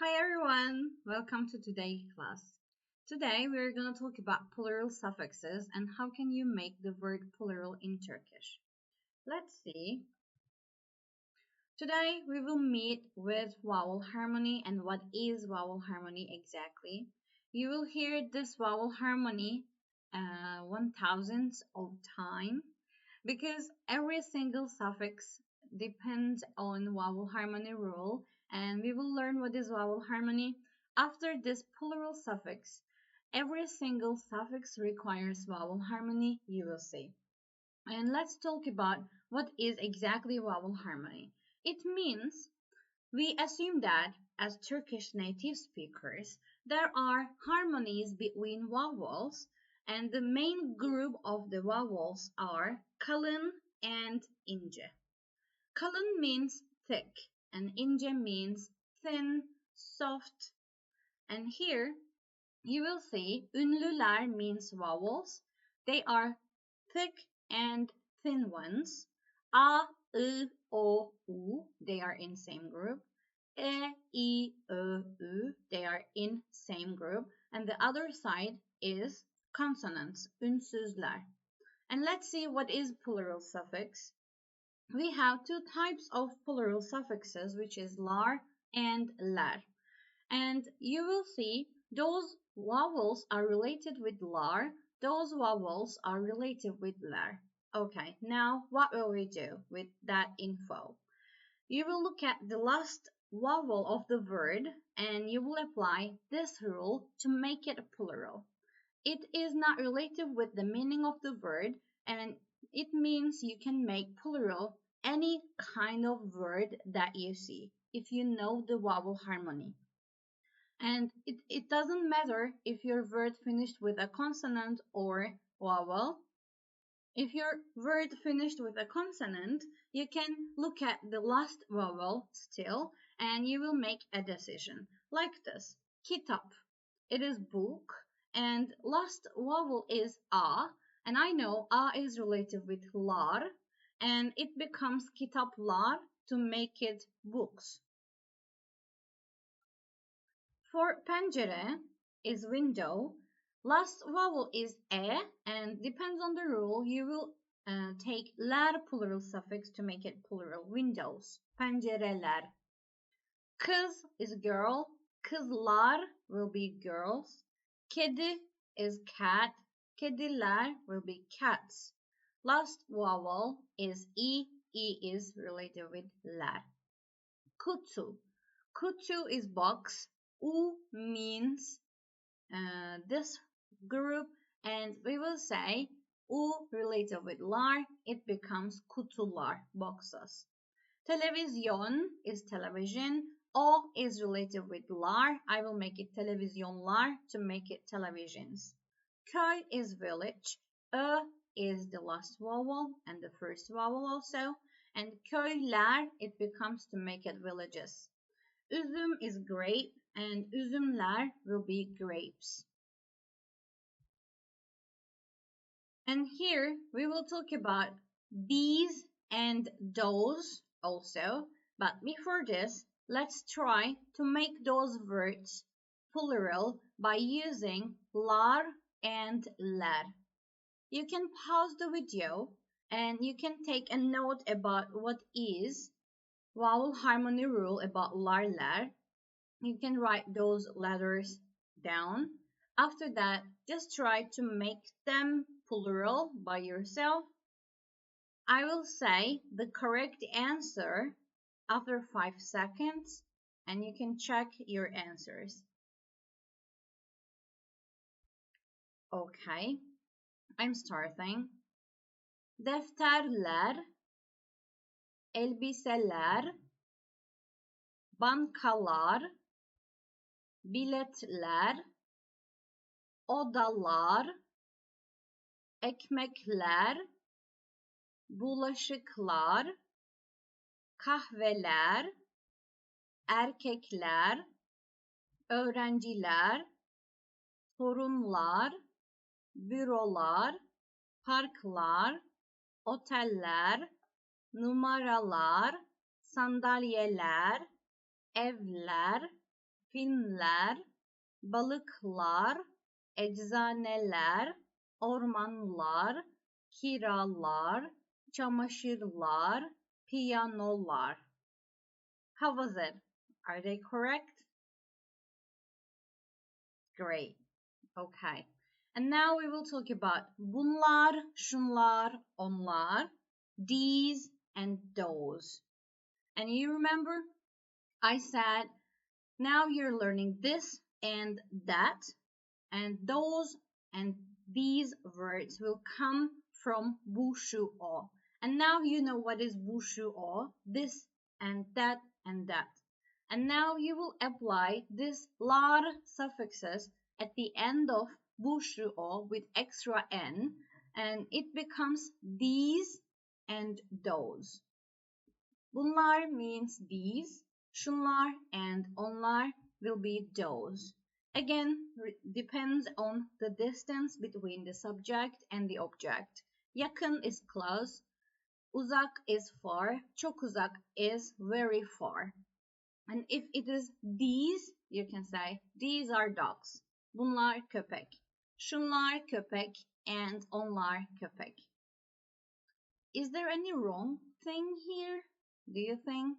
Hi everyone, welcome to today's class. Today we're going to talk about plural suffixes and how can you make the word plural in Turkish. Let's see. Today we will meet with vowel harmony and what is vowel harmony exactly. You will hear this vowel harmony 1000s of time because every single suffix depends on vowel harmony rule, and we will learn what is vowel harmony after this plural suffix. Every single suffix requires vowel harmony, you will see. And let's talk about what is exactly vowel harmony. It means we assume that as Turkish native speakers, there are harmonies between vowels, and the main group of the vowels are kalın and ince. Kalın means thick, and ince means thin, soft. And here you will see ünlüler means vowels. They are thick and thin ones. A, I, O, U, they are in same group. E, I, Ö, Ü, they are in same group. And the other side is consonants, ünsüzler. And let's see what is plural suffix. We have two types of plural suffixes, which is lar and ler. And you will see those vowels are related with lar, those vowels are related with ler. Okay, now what will we do with that info? You will look at the last vowel of the word and you will apply this rule to make it plural. It is not related with the meaning of the word, and it means you can make plural any kind of word that you see if you know the vowel harmony. And it doesn't matter if your word finished with a consonant or vowel. If your word finished with a consonant, you can look at the last vowel still and you will make a decision. Like this, kitap, it is book, and last vowel is a, and I know a is related with lar, and it becomes kitaplar to make it books. For pencere is window, last vowel is e, and depends on the rule, you will take ler plural suffix to make it plural, windows, pencereler. Kız is girl, kızlar will be girls. Kedi is cat, kediler will be cats. Last vowel is e is related with ler. Kutu, kutu is box, u means this group, and we will say u related with lar, it becomes kutular, boxes. Televizyon is television, o is related with lar, I will make it televizyonlar to make it televisions. Köy is village, ö is the last vowel and the first vowel also, and köyler it becomes to make it villages. Üzüm is grape, and üzümler will be grapes. And here we will talk about these and those also, but before this, let's try to make those words plural by using lar and ler. You can pause the video and you can take a note about what is vowel harmony rule about lar, ler. You can write those letters down. After that, just try to make them plural by yourself. I will say the correct answer after 5 seconds and you can check your answers. Okay, I'm starting. Defterler, elbiseler, bankalar, biletler, odalar, ekmekler, bulaşıklar, kahveler, erkekler, öğrenciler, torunlar, bürolar, parklar, oteller, numaralar, sandalyeler, evler, filmler, balıklar, eczaneler, ormanlar, kiralar, çamaşırlar, piyanolar. How was it? Are they correct? Great. Okay. And now we will talk about bunlar, şunlar, onlar, these, and those. And you remember I said now you're learning this and that, and those and these words will come from bu, şu, o. And now you know what is bu, şu, o, this and that and that. And now you will apply this lar suffixes at the end of bu, şu, o with extra n, and it becomes these and those. Bunlar means these, şunlar and onlar will be those. Again, depends on the distance between the subject and the object. Yakın is close, uzak is far, çok uzak is very far. And if it is these, you can say these are dogs. Bunlar köpek. Şunlar köpek and onlar köpek. Is there any wrong thing here? Do you think?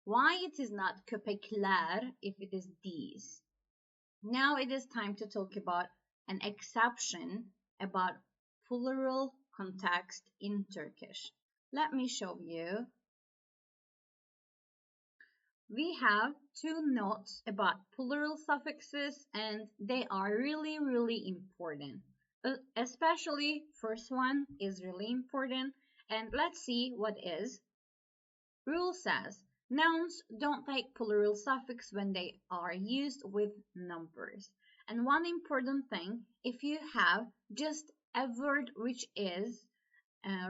Why it is not köpekler if it is these? Now it is time to talk about an exception about plural context in Turkish. Let me show you. We have two notes about plural suffixes and they are really important. Especially first one is really important, and let's see what is. Rule says nouns don't take plural suffix when they are used with numbers. And one important thing, if you have just a word which is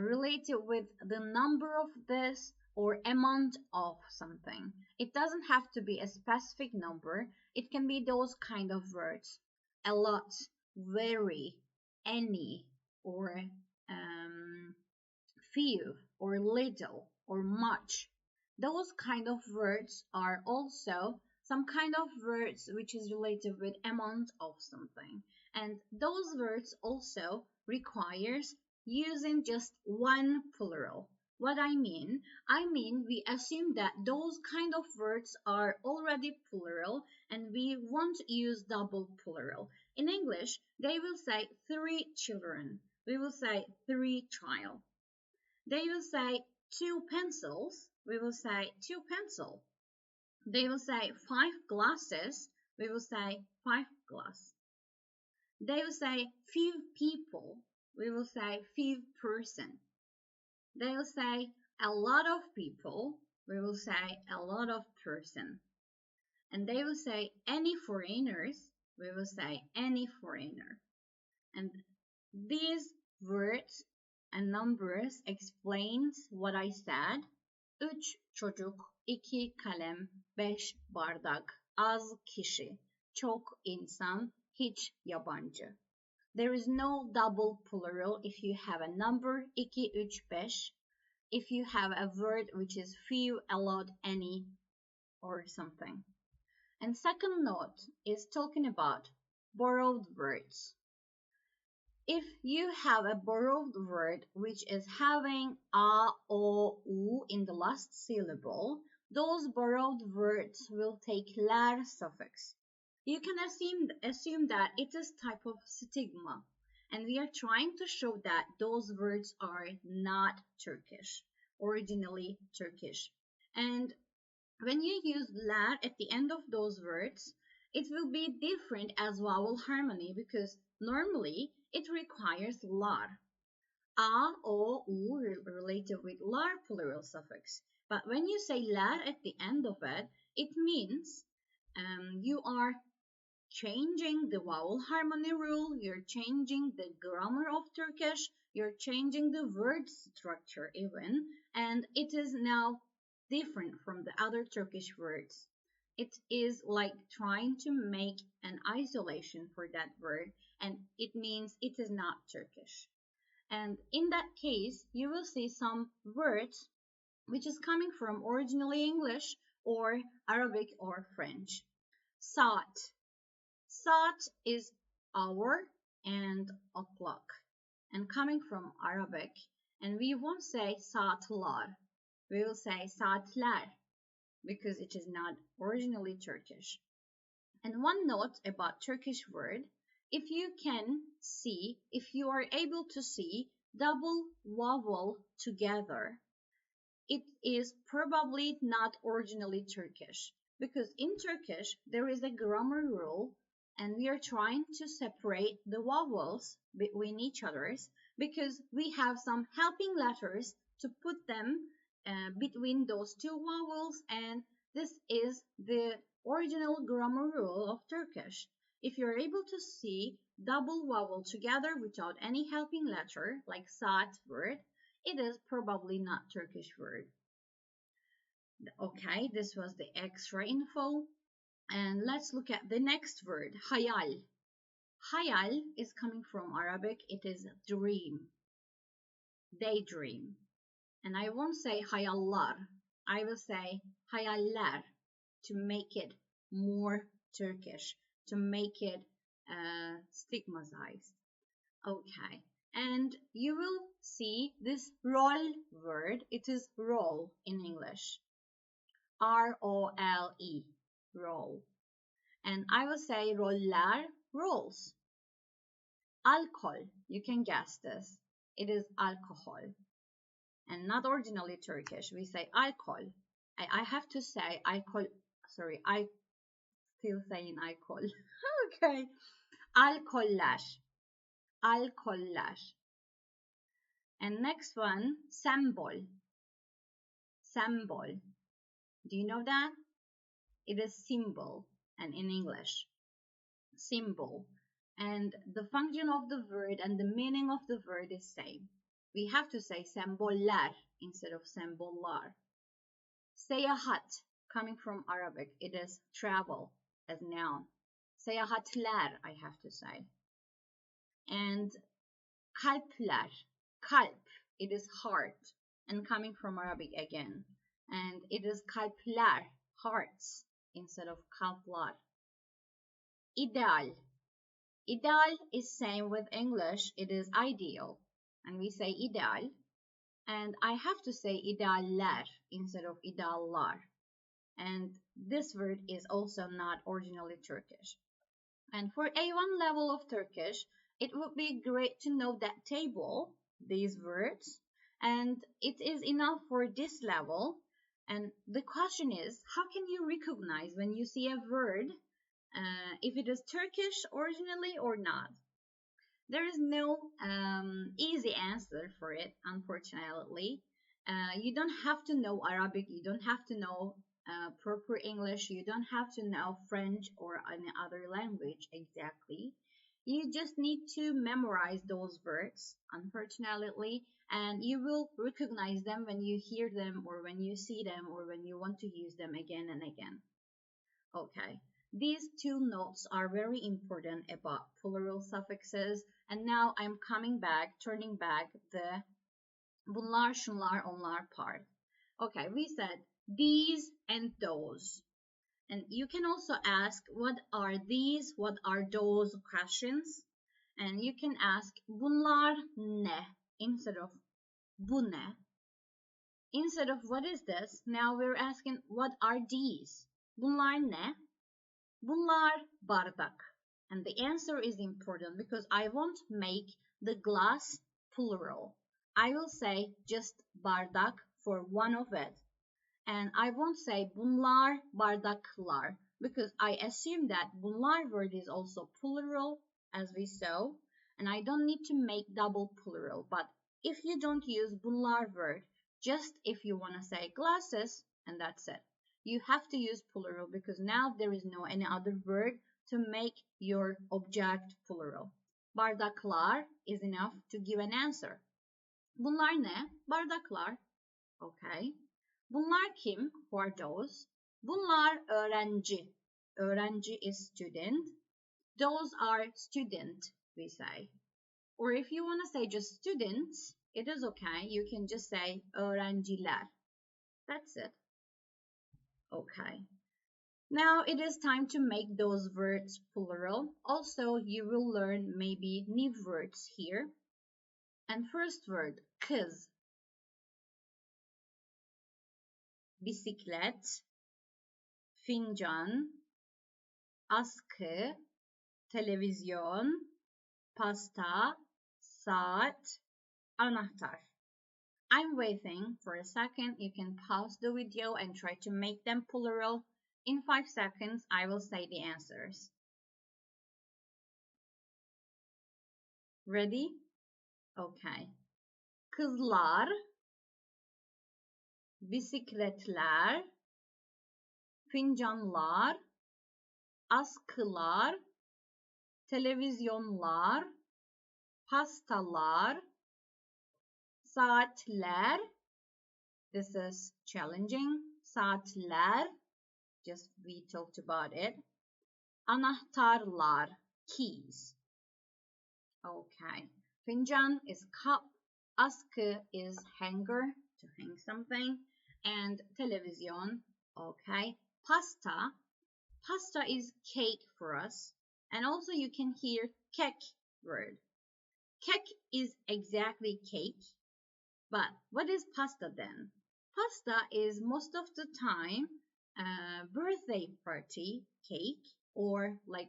related with the number of this or amount of something, it doesn't have to be a specific number. It can be those kind of words. A lot, very, any, or few, or little, or much. Those kind of words are also some kind of words which is related with amount of something. And those words also requires using just one plural. What I mean we assume that those kind of words are already plural and we won't use double plural. In English, they will say 3 children. We will say 3 child. They will say 2 pencils. We will say 2 pencil. They will say 5 glasses. We will say 5 glass. They will say few people. We will say few person. They will say a lot of people. We will say a lot of person. And they will say any foreigners. We will say any foreigner. And these words and numbers explains what I said. 3 çocuk, 2 kalem, 5 bardak, az kişi, çok insan, hiç yabancı. There is no double plural if you have a number 2, 3, 5. If you have a word which is few, a lot, any, or something. And second note is talking about borrowed words. If you have a borrowed word which is having a, o, u in the last syllable, those borrowed words will take lar suffix. You can assume that it is type of stigma, and we are trying to show that those words are not Turkish, originally Turkish. And when you use lar at the end of those words, it will be different as vowel harmony because normally it requires lar. A, o, u related with lar plural suffix. But when you say lar at the end of it, it means you are changing the vowel harmony rule, you're changing the grammar of Turkish, you're changing the word structure even, and it is now different from the other Turkish words. It is like trying to make an isolation for that word, and it means it is not Turkish. And in that case, you will see some words which is coming from originally English or Arabic or French. Saat. Saat is hour and o'clock. And coming from Arabic, and we won't say saatlar. We will say saatler because it is not originally Turkish. And one note about Turkish word, if you are able to see double vowel together, it is probably not originally Turkish, because in Turkish there is a grammar rule and we are trying to separate the vowels between each others because we have some helping letters to put them between those two vowels, and this is the original grammar rule of Turkish. If you're able to see double vowel together without any helping letter, like saat word, it is probably not Turkish word. Okay, this was the extra info. And let's look at the next word, hayal. Hayal is coming from Arabic. It is dream, daydream. And I won't say hayallar. I will say hayaller to make it more Turkish, to make it stigmatized. Okay, and you will see this roll word. It is roll in English. R-O-L-E, roll. And I will say roller, rolls. Alcohol, you can guess this. It is alcohol. And not originally Turkish. We say alcohol. I have to say alcohol. Sorry, I still saying alcohol. Okay. Alkoller. Alkoller. And next one, symbol. Symbol. Do you know that? It is symbol, and in English, symbol. And the function of the word and the meaning of the word is same. We have to say semboller instead of sembollar. Seyahat, coming from Arabic, it is travel as noun. Seyahatler, I have to say. And kalpler, kalp, it is heart, and coming from Arabic again. And it is kalpler, hearts, instead of kalplar. Ideal. Ideal is same with English. It is ideal. And we say ideal. And I have to say idealler instead of ideallar. And this word is also not originally Turkish. And for A1 level of Turkish, it would be great to know that table, these words, and it is enough for this level. And the question is, how can you recognize when you see a word if it is Turkish originally or not? There is no easy answer for it, unfortunately. You don't have to know Arabic, you don't have to know proper English, you don't have to know French or any other language exactly. You just need to memorize those words, unfortunately, and you will recognize them when you hear them or when you see them or when you want to use them again and again. Okay, these two notes are very important about plural suffixes, and now I'm turning back the bunlar, şunlar, onlar part. Okay, we said these and those. And you can also ask, what are these, what are those questions? And you can ask, bunlar ne? Instead of bu ne? Instead of what is this? Now we're asking, what are these? Bunlar ne? Bunlar bardak. And the answer is important because I won't make the glass plural. I will say just bardak for one of it. And I won't say bunlar bardaklar because I assume that bunlar word is also plural as we saw, and I don't need to make double plural. But if you don't use bunlar word, just if you want to say glasses, and that's it. You have to use plural because now there is no any other word to make your object plural. Bardaklar is enough to give an answer. Bunlar ne? Bardaklar. Okay. Bunlar kim? Who are those? Bunlar öğrenci. Öğrenci is student. Those are student, we say. Or if you want to say just students, it is okay. You can just say öğrenciler. That's it. Okay. Now it is time to make those words plural. Also, you will learn maybe new words here. And first word, kız, bisiklet, fincan, askı, televizyon, pasta, saat, anahtar. I'm waiting for a second. You can pause the video and try to make them plural. In 5 seconds, I will say the answers. Ready? Okay. Kızlar, bisikletler, fincanlar, askılar, televizyonlar, pastalar, saatler. This is challenging. Saatler. Just we talked about it. Anahtarlar. Keys. Okay. Fincan is cup. Askı is hanger, to hang something. And televizyon. Okay. Pasta. Pasta is cake for us. And also you can hear kek word. Kek is exactly cake. But what is pasta then? Pasta is most of the time a birthday party cake, or like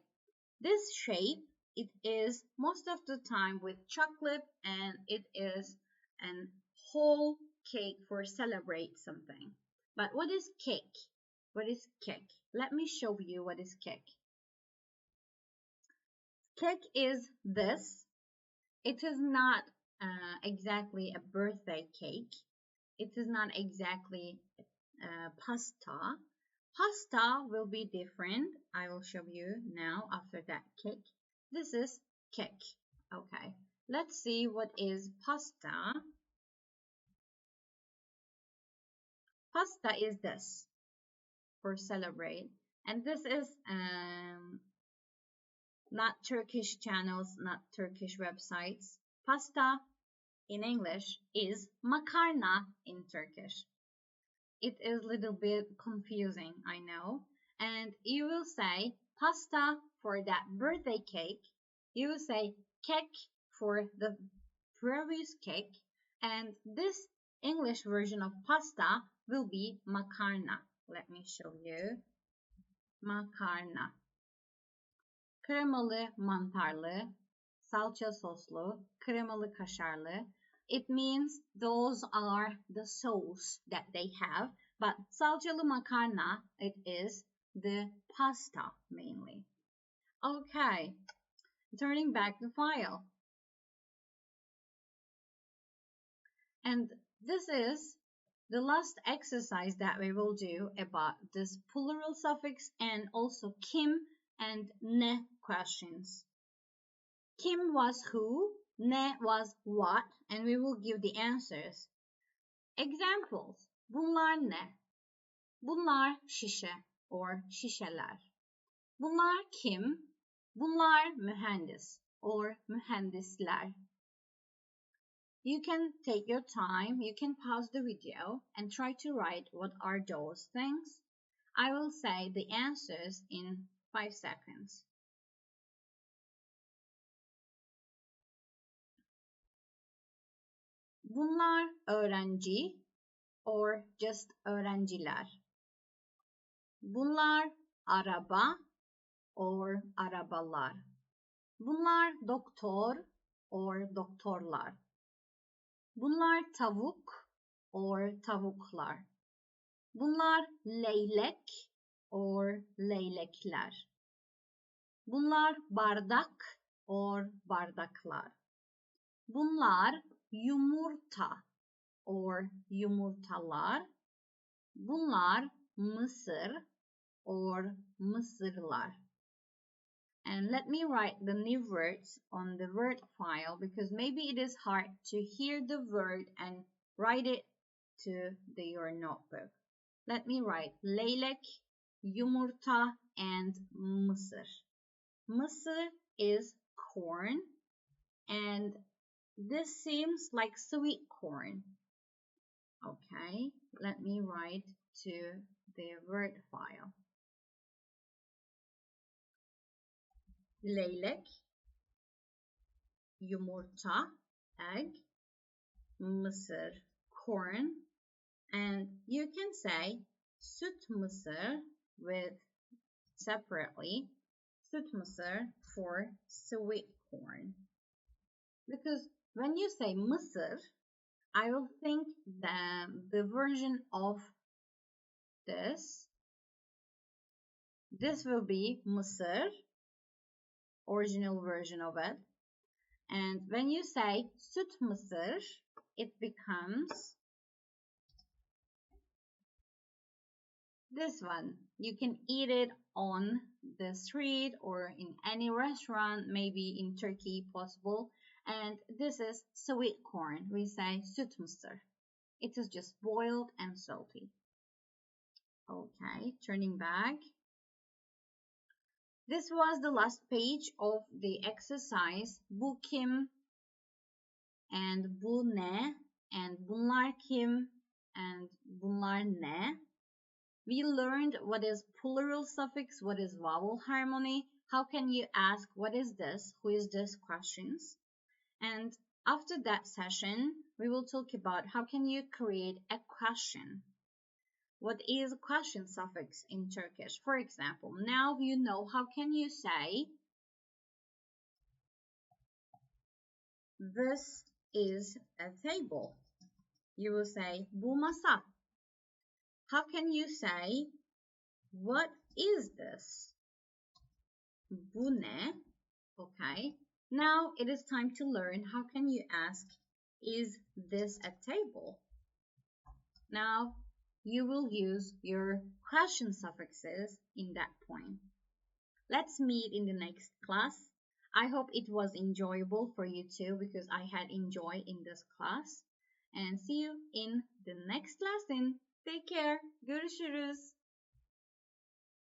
this shape. It is most of the time with chocolate, and it is a whole cake for celebrate something. But what is cake? What is cake? Let me show you what is cake. Cake is this. It is not exactly a birthday cake. It is not exactly pasta. Pasta will be different. I will show you now after that cake. This is cake. Okay, let's see what is pasta. Pasta is this for celebrate. And this is not Turkish channels, not Turkish websites. Pasta in English is makarna in Turkish. It is a little bit confusing, I know. And you will say pasta for that birthday cake. You will say cake for the previous cake. And this English version of pasta will be makarna. Let me show you. Makarna. Kremalı mantarlı, salça soslu, kremalı kaşarlı. It means those are the sauce that they have. But salçalı makarna, it is the pasta mainly. Okay, turning back the file. And this is the last exercise that we will do about this plural suffix and also kim and ne questions. Kim was who, ne was what, and we will give the answers. Examples. Bunlar ne? Bunlar şişe or şişeler. Bunlar kim? Bunlar mühendis or mühendisler. You can take your time, you can pause the video and try to write what are those things. I will say the answers in 5 seconds. Bunlar öğrenci or just öğrenciler. Bunlar araba or arabalar. Bunlar doktor or doktorlar. Bunlar tavuk or tavuklar. Bunlar leylek or leylekler. Bunlar bardak or bardaklar. Bunlar yumurta or yumurtalar. Bunlar mısır or mısırlar. And let me write the new words on the word file because maybe it is hard to hear the word and write it to your notebook. Let me write leylek, yumurta, and mısır. Mısır is corn, and this seems like sweet corn. Okay, let me write to the word file. leylek, yumurta, egg, mısır, corn, and you can say süt mısır with separately süt mısır for sweet corn. Because when you say mısır, I will think that the version of this will be mısır, original version of it. And when you say süt mısır, it becomes this one. You can eat it on the street or in any restaurant, maybe in Turkey possible. And this is sweet corn. We say süt mısır. It is just boiled and salty. Okay, turning back. This was the last page of the exercise. Bu kim and bu ne and bunlar kim and bunlar ne. We learned what is plural suffix, what is vowel harmony, how can you ask what is this, who is this questions. And after that session, we will talk about how can you create a question. What is a question suffix in Turkish? For example, now you know how can you say this is a table. You will say bu masa. How can you say what is this? Bu ne? Okay. Now it is time to learn how can you ask is this a table? Now you will use your question suffixes in that point. Let's meet in the next class. I hope it was enjoyable for you too because I had enjoy in this class. And see you in the next lesson. Take care. Görüşürüz.